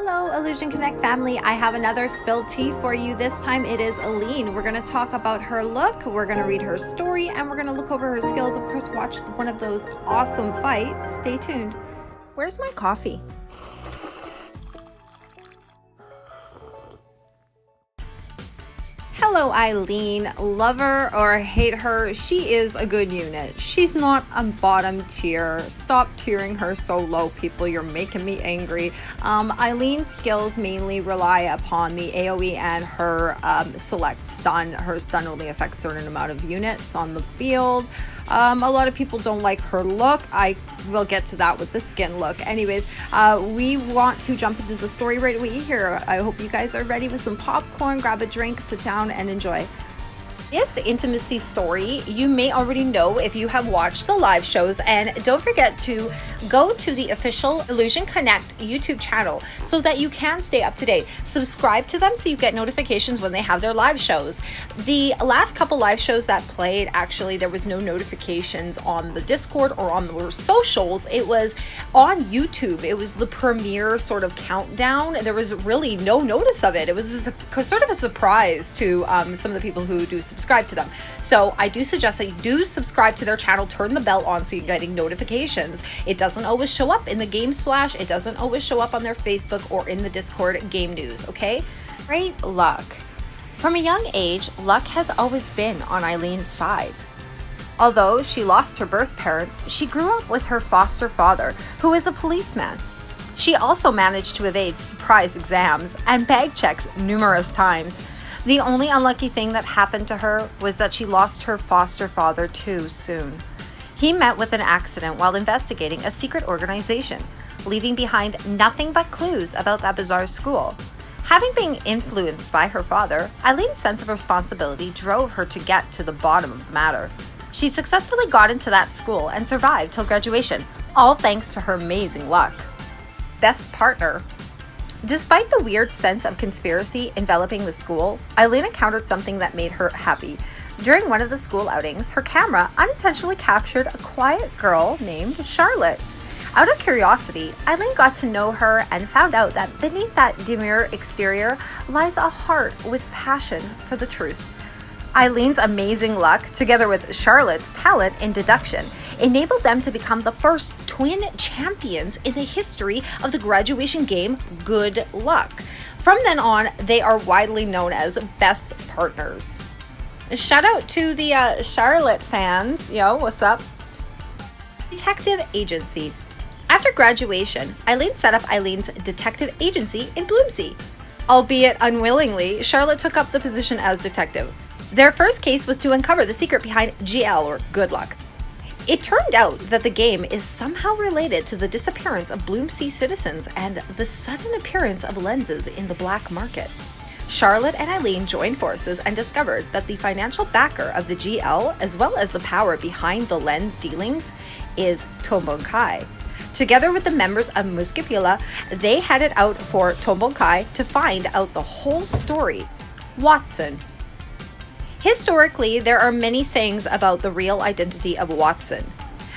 Hello, Illusion Connect family. I have another spilled tea for you. This time it is EILEEN. We're going to talk about her look, we're going to read her story, and we're going to look over her skills. Of course, watch one of those awesome fights. Stay tuned. Where's my coffee? Hello, EILEEN. Love her or hate her, she is a good unit. She's not a bottom tier. Stop tiering her so low, people. You're making me angry. EILEEN's skills mainly rely upon the AoE and her select stun. Her stun only affects a certain amount of units on the field. A lot of people don't like her look. I will get to that with the skin look. Anyways, we want to jump into the story right away here. I hope you guys are ready with some popcorn. Grab a drink, sit down, and enjoy. This intimacy story you may already know if you have watched the live shows, and don't forget to go to the official Illusion Connect YouTube channel so that you can stay up to date. Subscribe to them so you get notifications when they have their live shows. The last couple live shows that played, actually there was no notifications on the Discord or on the socials. It was on YouTube. It was the premiere sort of countdown. There was really no notice of it. It was sort of a surprise to some of the people who do subscribe to them. So I do suggest that you do subscribe to their channel, turn the bell on so you're getting notifications. It doesn't always show up in the game splash. It doesn't always show up on their Facebook or in the Discord game news, okay? Great luck. From a young age, luck has always been on EILEEN's side. Although she lost her birth parents, she grew up with her foster father, who is a policeman. She also managed to evade surprise exams and bag checks numerous times. The only unlucky thing that happened to her was that she lost her foster father too soon. He met with an accident while investigating a secret organization, leaving behind nothing but clues about that bizarre school. Having been influenced by her father, EILEEN's sense of responsibility drove her to get to the bottom of the matter. She successfully got into that school and survived till graduation, all thanks to her amazing luck. Best partner. Despite the weird sense of conspiracy enveloping the school, EILEEN encountered something that made her happy. During one of the school outings, her camera unintentionally captured a quiet girl named Charlotte. Out of curiosity, EILEEN got to know her and found out that beneath that demure exterior lies a heart with passion for the truth. EILEEN's amazing luck, together with Charlotte's talent in deduction, enabled them to become the first twin champions in the history of the graduation game Good Luck. From then on, they are widely known as best partners. Shout out to the Charlotte fans. Yo, what's up? Detective agency. After graduation, EILEEN set up EILEEN's detective agency in Bloomsea. Albeit unwillingly, Charlotte took up the position as detective. Their first case was to uncover the secret behind GL, or Good Luck. It turned out that the game is somehow related to the disappearance of Bloomsea citizens and the sudden appearance of lenses in the black market. Charlotte and EILEEN joined forces and discovered that the financial backer of the GL, as well as the power behind the lens dealings, is Tombonkai. Together with the members of Muskipila, they headed out for Tombonkai to find out the whole story. Watson. Historically, there are many sayings about the real identity of Watson,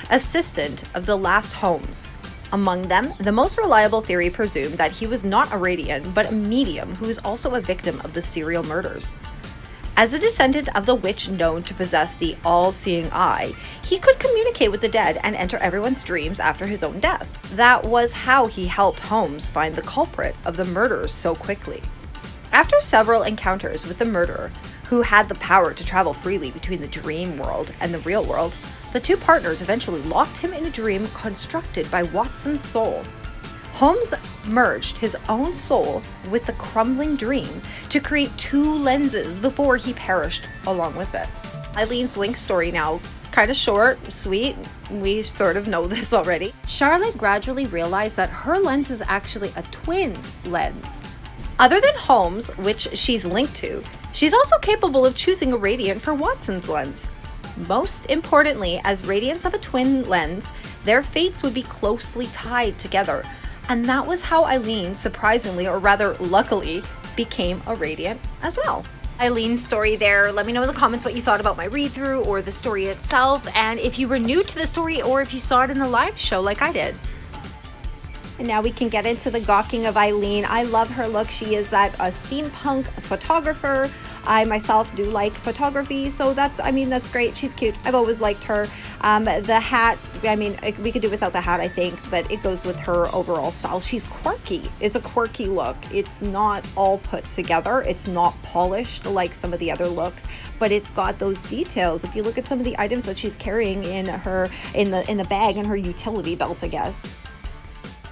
assistant of the last Holmes. Among them, the most reliable theory presumed that he was not a Radiant, but a medium who is also a victim of the serial murders. As a descendant of the witch known to possess the all-seeing eye, he could communicate with the dead and enter everyone's dreams after his own death. That was how he helped Holmes find the culprit of the murders so quickly. After several encounters with the murderer, who had the power to travel freely between the dream world and the real world, the two partners eventually locked him in a dream constructed by Watson's soul. Holmes merged his own soul with the crumbling dream to create two lenses before he perished along with it. EILEEN's Link story now, kind of short, sweet, we sort of know this already. Charlotte gradually realized that her lens is actually a twin lens. Other than Holmes, which she's linked to, she's also capable of choosing a Radiant for Watson's lens. Most importantly, as Radiants of a twin lens, their fates would be closely tied together. And that was how EILEEN, surprisingly, or rather luckily, became a Radiant as well. EILEEN's story there. Let me know in the comments what you thought about my read-through or the story itself, and if you were new to the story or if you saw it in the live show like I did. And now we can get into the gawking of EILEEN. I love her look. She is that steampunk photographer. I myself do like photography, so that's great. She's cute. I've always liked her. The hat, we could do without the hat, I think, but it goes with her overall style. She's quirky. It's a quirky look. It's not all put together. It's not polished like some of the other looks, but it's got those details. If you look at some of the items that she's carrying in the bag and her utility belt, I guess.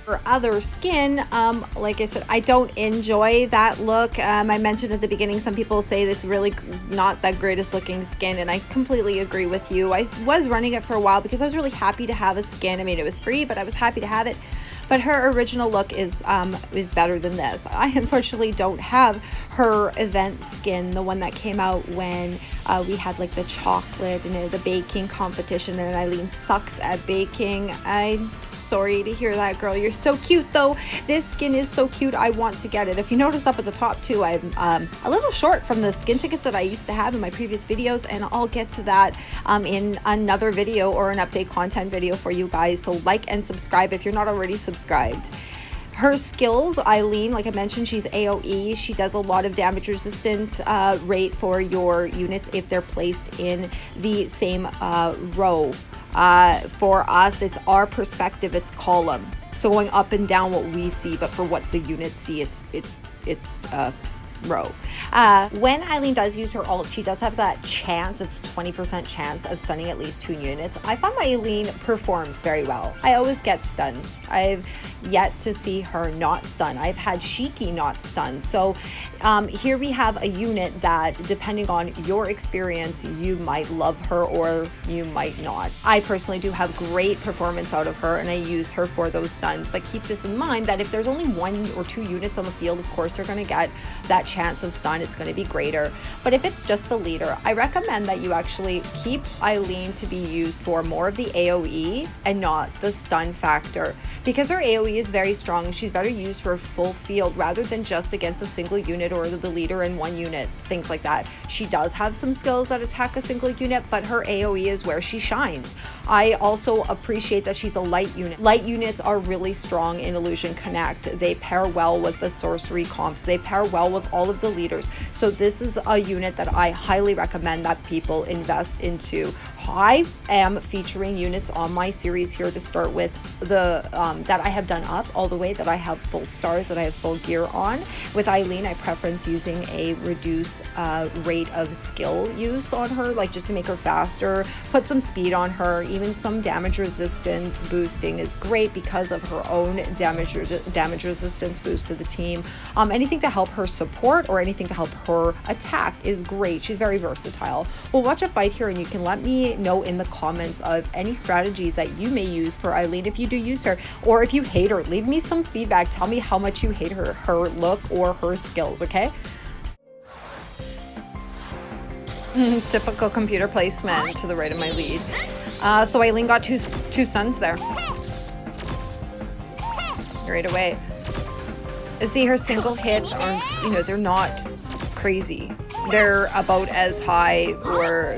Her other skin, like I said, I don't enjoy that look. I mentioned at the beginning, some people say it's really not that greatest looking skin, and I completely agree with you. I was running it for a while because I was really happy to have a skin. It was free, but I was happy to have it. But her original look is better than this. I unfortunately don't have her event skin, the one that came out when we had like the chocolate and the baking competition, and EILEEN sucks at baking. I'm sorry to hear that, girl. You're so cute though. This skin is so cute. I want to get it. If you noticed up at the top too, I'm a little short from the skin tickets that I used to have in my previous videos, and I'll get to that in another video or an update content video for you guys. So like and subscribe if you're not already subscribed. Her skills, EILEEN, like I mentioned, she's AoE. She does a lot of damage resistant rate for your units if they're placed in the same row. For us, it's our perspective, it's column. So going up and down what we see, but for what the units see, it's row. When EILEEN does use her ult, she does have that chance, it's 20% chance of stunning at least 2 units. I find my EILEEN performs very well. I always get stuns. I've yet to see her not stun. I've had Shiki not stun. So here we have a unit that, depending on your experience, you might love her or you might not. I personally do have great performance out of her, and I use her for those stuns, but keep this in mind that if there's only 1 or 2 units on the field, of course they're going to get that chance of stun. It's going to be greater. But if it's just a leader, I recommend that you actually keep EILEEN to be used for more of the AoE and not the stun factor, because her AoE is very strong. She's better used for a full field rather than just against a single unit or the leader in 1 unit, things like that. She does have some skills that attack a single unit, but her AoE is where she shines. I also appreciate that she's a light unit. Light units are really strong in Illusion Connect. They pair well with the sorcery comps. They pair well with all of the leaders. So this is a unit that I highly recommend that people invest into. I am featuring units on my series here to start with, the that I have done up all the way, that I have full stars, that I have full gear on. With EILEEN, I preference using a reduced rate of skill use on her, like just to make her faster, put some speed on her. Even some damage resistance boosting is great because of her own damage resistance boost to the team. Anything to help her support or anything to help her attack is great. She's very versatile. We'll watch a fight here, and you can let me know in the comments of any strategies that you may use for EILEEN if you do use her, or if you hate her. Leave me some feedback. Tell me how much you hate her look or her skills, okay? Typical computer placement to the right of my lead. So EILEEN got two stuns there. Right away. See, her single hits aren't, they're not crazy. They're about as high or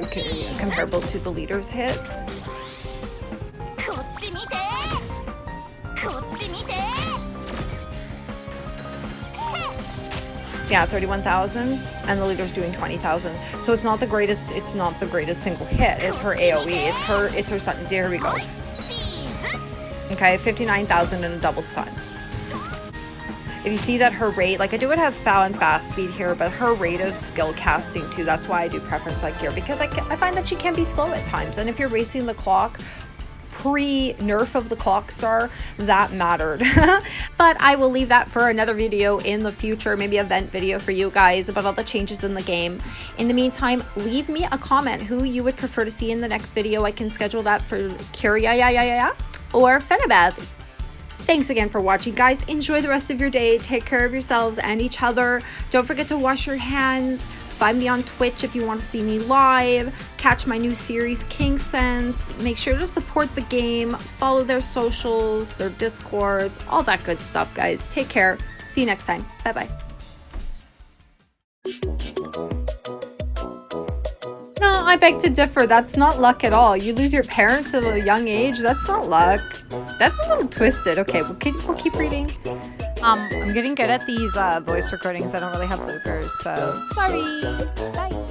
comparable to the leader's hits. Yeah, 31,000, and the leader's doing 20,000. So it's not the greatest. It's not the greatest single hit. It's her AOE. It's her stun. There we go. Okay, 59,000 and a double stun. If you see that her rate, like I do have foul and fast speed here, but her rate of skill casting too, that's why I do preference that gear, because I find that she can be slow at times. And if you're racing the clock, pre-nerf of the clock star, that mattered. But I will leave that for another video in the future, maybe an event video for you guys about all the changes in the game. In the meantime, leave me a comment who you would prefer to see in the next video. I can schedule that for Kyria or Fenabath. Thanks again for watching, guys. Enjoy the rest of your day. Take care of yourselves and each other. Don't forget to wash your hands. Find me on Twitch if you want to see me live. Catch my new series, King Sense. Make sure to support the game. Follow their socials, their Discords, all that good stuff, guys. Take care. See you next time. Bye-bye. No. I beg to differ. That's not luck at all. You lose your parents at a young age. That's not luck. That's a little twisted. Okay, we'll keep reading. I'm getting good at these voice recordings. I don't really have bloopers, so sorry. Bye.